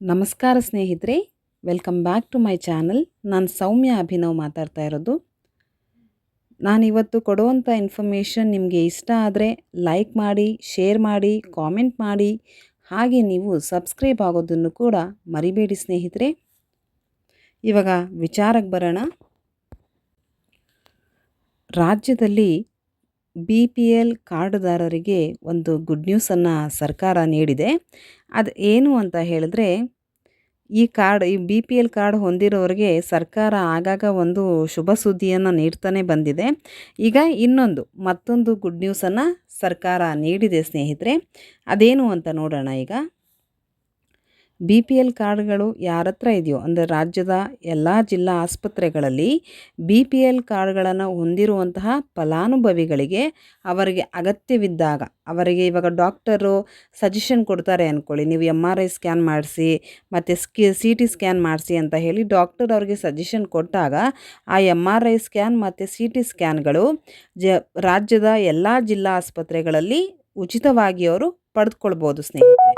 ನಮಸ್ಕಾರ ಸ್ನೇಹಿತರೆ, welcome back to my channel. ನಾನು ಸೌಮ್ಯ ಅಭಿನವ್ ಮಾತಾಡ್ತಾ ಇರೋದು. ನಾನಿವತ್ತು ಕೊಡುವಂಥ ಇನ್ಫಾರ್ಮೇಷನ್ ನಿಮಗೆ ಇಷ್ಟ ಆದರೆ ಲೈಕ್ ಮಾಡಿ, ಶೇರ್ ಮಾಡಿ, ಕಾಮೆಂಟ್ ಮಾಡಿ, ಹಾಗೆ ನೀವು ಸಬ್ಸ್ಕ್ರೈಬ್ ಆಗೋದನ್ನು ಕೂಡ ಮರಿಬೇಡಿ ಸ್ನೇಹಿತರೆ. ಇವಾಗ ವಿಚಾರಕ್ಕೆ ಬರೋಣ. ರಾಜ್ಯದಲ್ಲಿ BPL ಕಾರ್ಡ್ದಾರರಿಗೆ ಒಂದು ಗುಡ್ ನ್ಯೂಸನ್ನು ಸರ್ಕಾರ ನೀಡಿದೆ. ಅದು ಏನು ಅಂತ ಹೇಳಿದ್ರೆ, ಈ BPL ಕಾರ್ಡ್ ಹೊಂದಿರೋರಿಗೆ ಸರ್ಕಾರ ಆಗಾಗ ಒಂದು ಶುಭ ಸುದ್ದಿಯನ್ನು ನೀಡ್ತಾನೆ ಬಂದಿದೆ. ಈಗ ಮತ್ತೊಂದು ಗುಡ್ ನ್ಯೂಸನ್ನು ಸರ್ಕಾರ ನೀಡಿದೆ ಸ್ನೇಹಿತರೆ. ಅದೇನು ಅಂತ ನೋಡೋಣ. ಈಗ BPL ಕಾರ್ಡ್ಗಳು ಯಾರ ಹತ್ರ ಇದೆಯೋ, ಅಂದರೆ ರಾಜ್ಯದ ಎಲ್ಲ ಜಿಲ್ಲಾ ಆಸ್ಪತ್ರೆಗಳಲ್ಲಿ BPL ಕಾರ್ಡ್ಗಳನ್ನು ಹೊಂದಿರುವಂತಹ ಫಲಾನುಭವಿಗಳಿಗೆ ಅವರಿಗೆ ಅಗತ್ಯವಿದ್ದಾಗ, ಅವರಿಗೆ ಇವಾಗ ಡಾಕ್ಟರು ಸಜೆಷನ್ ಕೊಡ್ತಾರೆ ಅಂದ್ಕೊಳ್ಳಿ, ನೀವು MRI ಸ್ಕ್ಯಾನ್ ಮಾಡಿಸಿ ಮತ್ತು CT ಸ್ಕ್ಯಾನ್ ಮಾಡಿಸಿ ಅಂತ ಹೇಳಿ ಡಾಕ್ಟರ್ ಅವ್ರಿಗೆ ಸಜೆಷನ್ ಕೊಟ್ಟಾಗ ಆ MRI ಸ್ಕ್ಯಾನ್ ಮತ್ತು CT ಸ್ಕ್ಯಾನ್ಗಳು ರಾಜ್ಯದ ಎಲ್ಲ ಜಿಲ್ಲಾ ಆಸ್ಪತ್ರೆಗಳಲ್ಲಿ ಉಚಿತವಾಗಿ ಅವರು ಪಡೆದುಕೊಳ್ಬೋದು ಸ್ನೇಹಿತರೆ.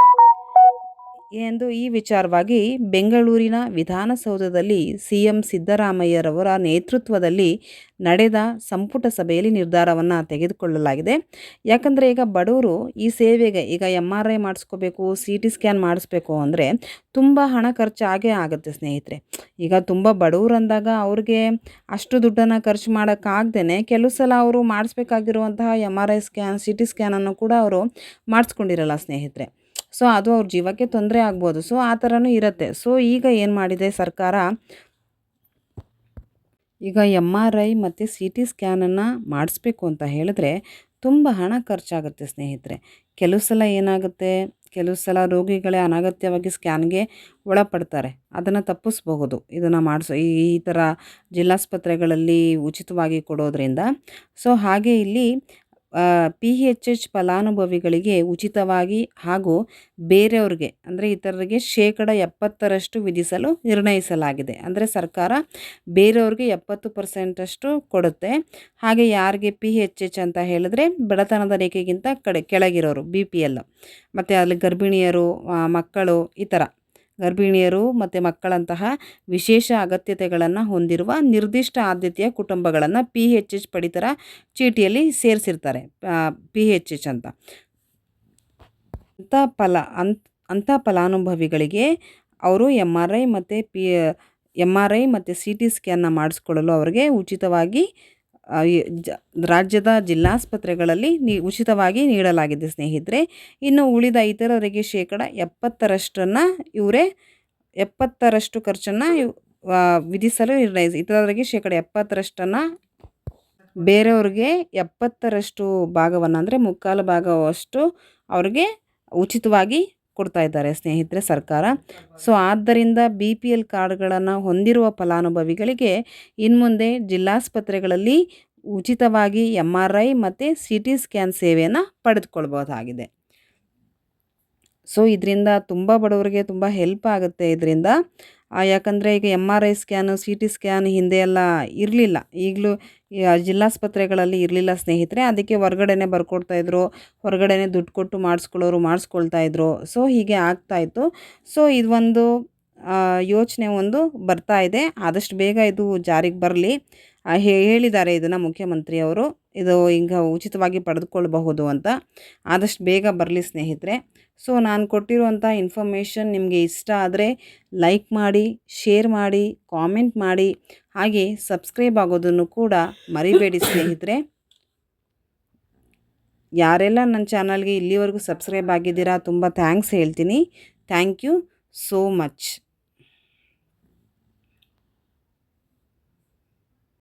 ಎಂದು ಈ ವಿಚಾರವಾಗಿ ಬೆಂಗಳೂರಿನ ವಿಧಾನಸೌಧದಲ್ಲಿ CM ಸಿದ್ದರಾಮಯ್ಯರವರ ನೇತೃತ್ವದಲ್ಲಿ ನಡೆದ ಸಂಪುಟ ಸಭೆಯಲ್ಲಿ ನಿರ್ಧಾರವನ್ನು ತೆಗೆದುಕೊಳ್ಳಲಾಗಿದೆ. ಯಾಕಂದರೆ ಈಗ ಬಡವರು ಈ ಸೇವೆಗೆ, ಈಗ MRI ಮಾಡಿಸ್ಕೋಬೇಕು, CT ಸ್ಕ್ಯಾನ್ ಮಾಡಿಸ್ಬೇಕು ಅಂದರೆ ತುಂಬ ಹಣ ಖರ್ಚಾಗೇ ಆಗುತ್ತೆ ಸ್ನೇಹಿತರೆ. ಈಗ ತುಂಬ ಬಡವರು ಅಂದಾಗ ಅವ್ರಿಗೆ ಅಷ್ಟು ದುಡ್ಡನ್ನು ಖರ್ಚು ಮಾಡೋಕ್ಕಾಗ್ದೇ ಕೆಲವು ಸಲ ಅವರು ಮಾಡಿಸ್ಬೇಕಾಗಿರುವಂತಹ MRI ಸ್ಕ್ಯಾನ್, CT ಸ್ಕ್ಯಾನನ್ನು ಕೂಡ ಅವರು ಮಾಡಿಸ್ಕೊಂಡಿರಲ್ಲ ಸ್ನೇಹಿತರೆ. ಸೊ ಅದು ಅವ್ರ ಜೀವಕ್ಕೆ ತೊಂದರೆ ಆಗ್ಬೋದು. ಸೊ ಆ ಥರನೂ ಇರುತ್ತೆ. ಸೊ ಈಗ ಏನು ಮಾಡಿದೆ ಸರ್ಕಾರ, ಈಗ MRI ಮತ್ತು CT ಸ್ಕ್ಯಾನನ್ನು ಮಾಡಿಸ್ಬೇಕು ಅಂತ ಹೇಳಿದ್ರೆ ತುಂಬ ಹಣ ಖರ್ಚಾಗುತ್ತೆ ಸ್ನೇಹಿತರೆ. ಕೆಲವು ಸಲ ಏನಾಗುತ್ತೆ, ಕೆಲವು ಸಲ ರೋಗಿಗಳೇ ಅನಗತ್ಯವಾಗಿ ಸ್ಕ್ಯಾನ್ಗೆ ಒಳಪಡ್ತಾರೆ. ಅದನ್ನು ತಪ್ಪಿಸ್ಬಹುದು ಇದನ್ನು ಈ ಥರ ಜಿಲ್ಲಾಸ್ಪತ್ರೆಗಳಲ್ಲಿ ಉಚಿತವಾಗಿ ಕೊಡೋದ್ರಿಂದ. ಸೊ ಹಾಗೆ ಇಲ್ಲಿ PHH ಫಲಾನುಭವಿಗಳಿಗೆ ಉಚಿತವಾಗಿ ಹಾಗೂ ಬೇರೆಯವ್ರಿಗೆ ಅಂದರೆ ಇತರರಿಗೆ 70% ವಿಧಿಸಲು ನಿರ್ಣಯಿಸಲಾಗಿದೆ. ಅಂದರೆ ಸರ್ಕಾರ ಬೇರೆಯವ್ರಿಗೆ 70% ಕೊಡುತ್ತೆ. ಹಾಗೆ ಯಾರಿಗೆ PHH ಅಂತ ಹೇಳಿದ್ರೆ ಬಡತನದ ರೇಖೆಗಿಂತ ಕೆಳಗಿರೋರು BPL, ಮತ್ತು ಅಲ್ಲಿ ಗರ್ಭಿಣಿಯರು, ಮಕ್ಕಳು, ಈ ಥರ ಗರ್ಭಿಣಿಯರು ಮತ್ತು ಮಕ್ಕಳಂತಹ ವಿಶೇಷ ಅಗತ್ಯತೆಗಳನ್ನು ಹೊಂದಿರುವ ನಿರ್ದಿಷ್ಟ ಆದ್ಯತೆಯ ಕುಟುಂಬಗಳನ್ನು PHH ಪಡಿತರ ಚೀಟಿಯಲ್ಲಿ ಸೇರಿಸಿರ್ತಾರೆ. PHH ಅಂತ ಅಂಥ ಫಲಾನುಭವಿಗಳಿಗೆ ಅವರು MRI ಮತ್ತು CT ಸ್ಕ್ಯಾನ್ನ ಮಾಡಿಸ್ಕೊಳ್ಳಲು ಅವರಿಗೆ ಉಚಿತವಾಗಿ ರಾಜ್ಯದ ಜಿಲ್ಲಾಸ್ಪತ್ರೆಗಳಲ್ಲಿ ಉಚಿತವಾಗಿ ನೀಡಲಾಗಿದೆ ಸ್ನೇಹಿತರೆ. ಇನ್ನು ಉಳಿದ ಇತರರಿಗೆ 70% ಇವರೇ 70% ಖರ್ಚನ್ನು ವಿಧಿಸಲು ಇತರರಿಗೆ 70%, ಬೇರೆಯವ್ರಿಗೆ 70% ಭಾಗವನ್ನು ಅಂದರೆ ಮುಕ್ಕಾಲು ಭಾಗವಷ್ಟು ಅವ್ರಿಗೆ ಉಚಿತವಾಗಿ ಕೊಡ್ತಾ ಇದ್ದಾರೆ ಸ್ನೇಹಿತರೆ ಸರ್ಕಾರ. ಸೊ ಆದ್ದರಿಂದ BPL ಕಾರ್ಡ್ಗಳನ್ನು ಹೊಂದಿರುವ ಫಲಾನುಭವಿಗಳಿಗೆ ಇನ್ಮುಂದೆ ಜಿಲ್ಲಾಸ್ಪತ್ರೆಗಳಲ್ಲಿ ಉಚಿತವಾಗಿ MRI ಮತ್ತು CT ಸ್ಕ್ಯಾನ್ ಸೇವೆಯನ್ನು ಪಡೆದುಕೊಳ್ಬಹುದಾಗಿದೆ. ಸೊ ಇದರಿಂದ ತುಂಬ ಬಡವರಿಗೆ ತುಂಬ ಹೆಲ್ಪ್ ಆಗುತ್ತೆ ಇದರಿಂದ. ಯಾಕಂದರೆ ಈಗ MRI ಸ್ಕ್ಯಾನು, CT ಸ್ಕ್ಯಾನ್ ಹಿಂದೆ ಎಲ್ಲ ಇರಲಿಲ್ಲ, ಈಗಲೂ ಜಿಲ್ಲಾಸ್ಪತ್ರೆಗಳಲ್ಲಿ ಇರಲಿಲ್ಲ ಸ್ನೇಹಿತರೆ. ಅದಕ್ಕೆ ಹೊರಗಡೆನೇ ಬರ್ಕೊಡ್ತಾಯಿದ್ರು, ಹೊರಗಡೆನೇ ದುಡ್ಡು ಕೊಟ್ಟು ಮಾಡಿಸ್ಕೊಳ್ತಾಯಿದ್ರು. ಸೊ ಹೀಗೆ ಆಗ್ತಾಯಿತ್ತು. ಸೊ ಇದೊಂದು ಯೋಚನೆ ಬರ್ತಾ ಇದೆ. ಆದಷ್ಟು ಬೇಗ ಇದು ಜಾರಿಗೆ ಬರಲಿ. ಹೇಳಿದ್ದಾರೆ ಇದನ್ನು ಮುಖ್ಯಮಂತ್ರಿಯವರು, ಇದು ಈಗ ಉಚಿತವಾಗಿ ಪಡೆದುಕೊಳ್ಳಬಹುದು ಅಂತ. ಆದಷ್ಟು ಬೇಗ ಬರಲಿ ಸ್ನೇಹಿತರೆ. ಸೊ ನಾನು ಕೊಟ್ಟಿರುವಂಥ ಇನ್ಫಾರ್ಮೇಷನ್ ನಿಮಗೆ ಇಷ್ಟ ಆದರೆ ಲೈಕ್ ಮಾಡಿ, ಶೇರ್ ಮಾಡಿ, ಕಾಮೆಂಟ್ ಮಾಡಿ, ಹಾಗೆ ಸಬ್ಸ್ಕ್ರೈಬ್ ಆಗೋದನ್ನು ಕೂಡ ಮರಿಬೇಡಿ ಸ್ನೇಹಿತರೆ. ಯಾರೆಲ್ಲ ನನ್ನ ಚಾನಲ್ಗೆ ಇಲ್ಲಿವರೆಗೂ ಸಬ್ಸ್ಕ್ರೈಬ್ ಆಗಿದ್ದೀರಾ ತುಂಬ ಥ್ಯಾಂಕ್ಸ್ ಹೇಳ್ತೀನಿ. Thank you so much.